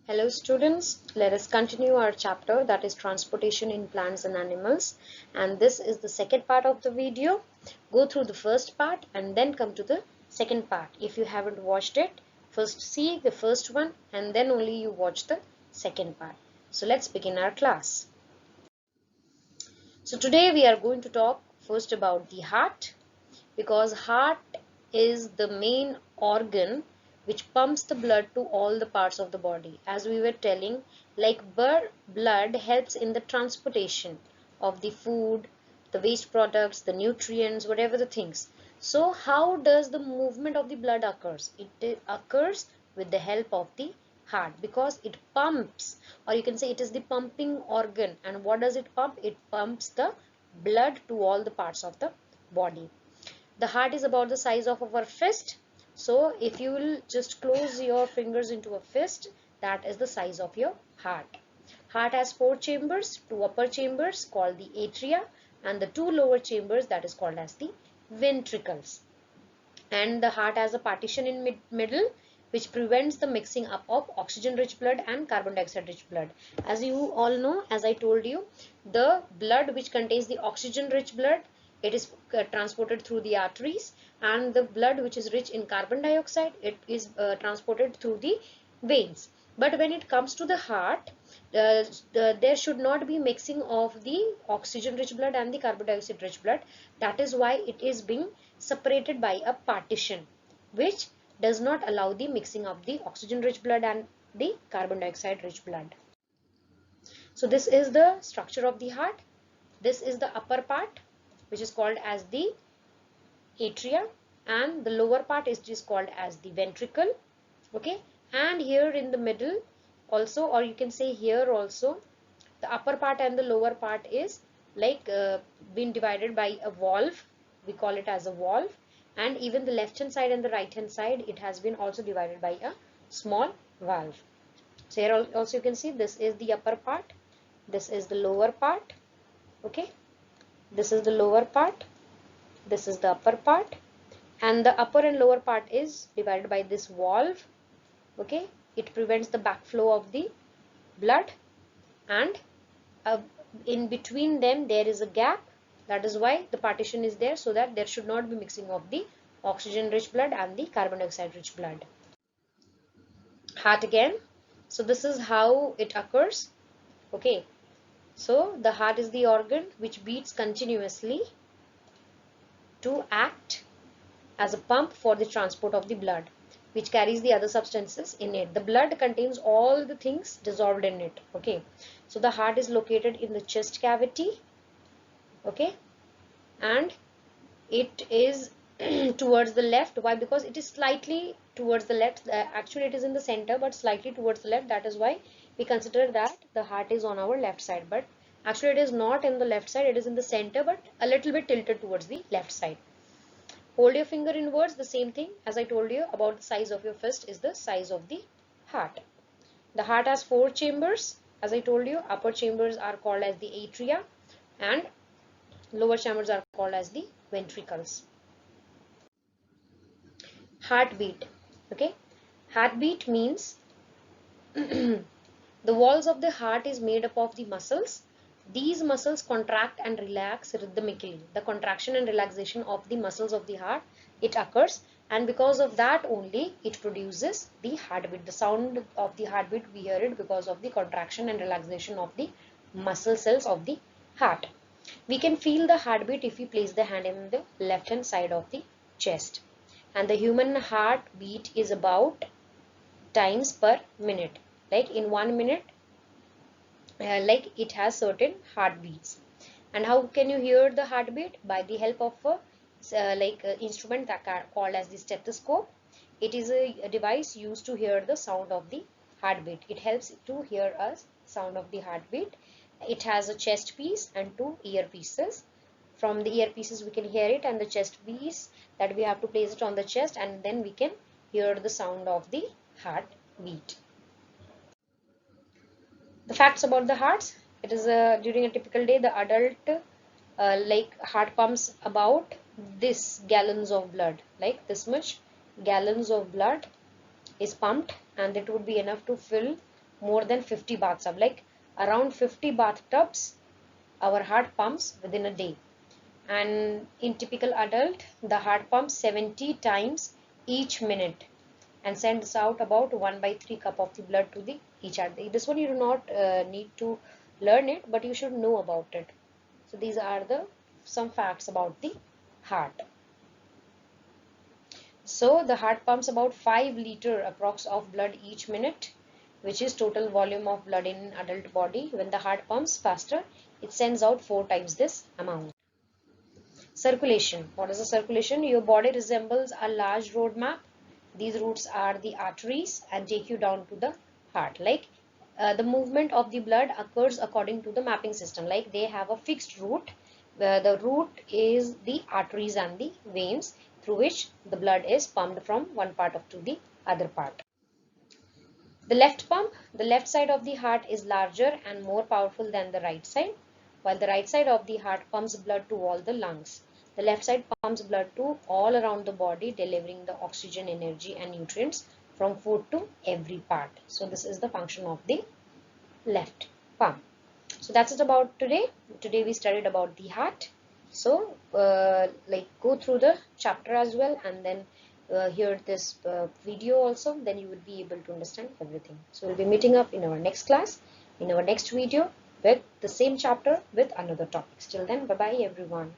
Hello students, let us continue our chapter, that is transportation in plants and animals, and this is the second part of the video. Go through the first part and then come to the second part. If you haven't watched it, first see the first one and then only you watch the second part. So let's begin our class. So today we are going to talk first about the heart, because heart is the main organ which pumps the blood to all the parts of the body. As we were telling, like blood helps in the transportation of the food, the waste products, the nutrients, whatever the things. So how does the movement of the blood occurs? It occurs with the help of the heart, because it pumps, or you can say it is the pumping organ. And what does it pump? It pumps the blood to all the parts of the body. The heart is about the size of our fist. So if you will just close your fingers into a fist, that is the size of your heart. Heart has four chambers, two upper chambers called the atria and the two lower chambers, that is called as the ventricles. And the heart has a partition in middle which prevents the mixing up of oxygen rich blood and carbon dioxide rich blood. As you all know, as I told you, the blood which contains the oxygen rich blood, it is transported through the arteries, and the blood which is rich in carbon dioxide, it is transported through the veins. But when it comes to the heart, there should not be mixing of the oxygen rich blood and the carbon dioxide rich blood. That is why it is being separated by a partition which does not allow the mixing of the oxygen rich blood and the carbon dioxide rich blood. So this is the structure of the heart. This is the upper part which is called as the atria, and the lower part is just called as the ventricle. Okay, and here in the middle also, or you can say here also, the upper part and the lower part is like been divided by a valve. We call it as a valve. And even the left hand side and the right hand side, it has been also divided by a small valve. So here also you can see this is the upper part, this is the lower part. Okay, this is the lower part, this is the upper part, and the upper and lower part is divided by this valve. Okay, it prevents the backflow of the blood, and in between them there is a gap. That is why the partition is there, so that there should not be mixing of the oxygen rich blood and the carbon dioxide rich blood. Heart again. So this is how it occurs. Okay, so the heart is the organ which beats continuously to act as a pump for the transport of the blood, which carries the other substances in it. The blood contains all the things dissolved in it. Okay, so the heart is located in the chest cavity. Okay, and it is towards the left. Why? Because it is slightly towards the left. Actually it is in the center, but slightly towards the left. That is why we consider that the heart is on our left side, but actually it is not in the left side, it is in the center, but a little bit tilted towards the left side. Hold your finger inwards. The same thing as I told you about the size of your fist is the size of the heart. The heart has four chambers. As I told you, upper chambers are called as the atria and lower chambers are called as the ventricles. Heartbeat. Okay, heartbeat means the walls of the heart is made up of the muscles. These muscles contract and relax rhythmically. The contraction and relaxation of the muscles of the heart, it occurs, and because of that only it produces the heartbeat. The sound of the heartbeat, we hear it because of the contraction and relaxation of the muscle cells of the heart. We can feel the heartbeat if we place the hand in the left hand side of the chest. And the human heartbeat is about times per minute. Like in 1 minute, like it has certain heartbeats. And how can you hear the heartbeat? By the help of a instrument that called as the stethoscope. It is a device used to hear the sound of the heartbeat. It helps to hear us sound of the heartbeat. It has a chest piece and two earpieces. From the earpieces we can hear it, and the chest piece, that we have to place it on the chest, and then we can hear the sound of the heartbeat. The facts about the hearts. It is during a typical day, the adult heart pumps about this gallons of blood, like this much gallons of blood is pumped, and it would be enough to fill more than 50 bathtubs, like around 50 bathtubs our heart pumps within a day. And in typical adult, the heart pumps 70 times each minute and sends out about 1/3 cup of the blood to the each heart. This one you do not need to learn it, but you should know about it. So these are the some facts about the heart. So the heart pumps about 5 liter approx of blood each minute, which is total volume of blood in adult body. When the heart pumps faster, it sends out 4 times this amount. Circulation. What is the circulation? Your body resembles a large road map. These routes are the arteries and take you down to the heart. Like the movement of the blood occurs according to the mapping system. Like they have a fixed route, where the route is the arteries and the veins through which the blood is pumped from one part of to the other part. The left pump, the left side of the heart is larger and more powerful than the right side, while the right side of the heart pumps blood to all the lungs. The left side pumps blood to all around the body, delivering the oxygen, energy and nutrients from food to every part. So this is the function of the left pump. So that's it about today. Today we studied about the heart. So like go through the chapter as well, and then hear this video also, then you will be able to understand everything. So we'll be meeting up in our next class, in our next video, with the same chapter with another topic. Till then, bye bye everyone.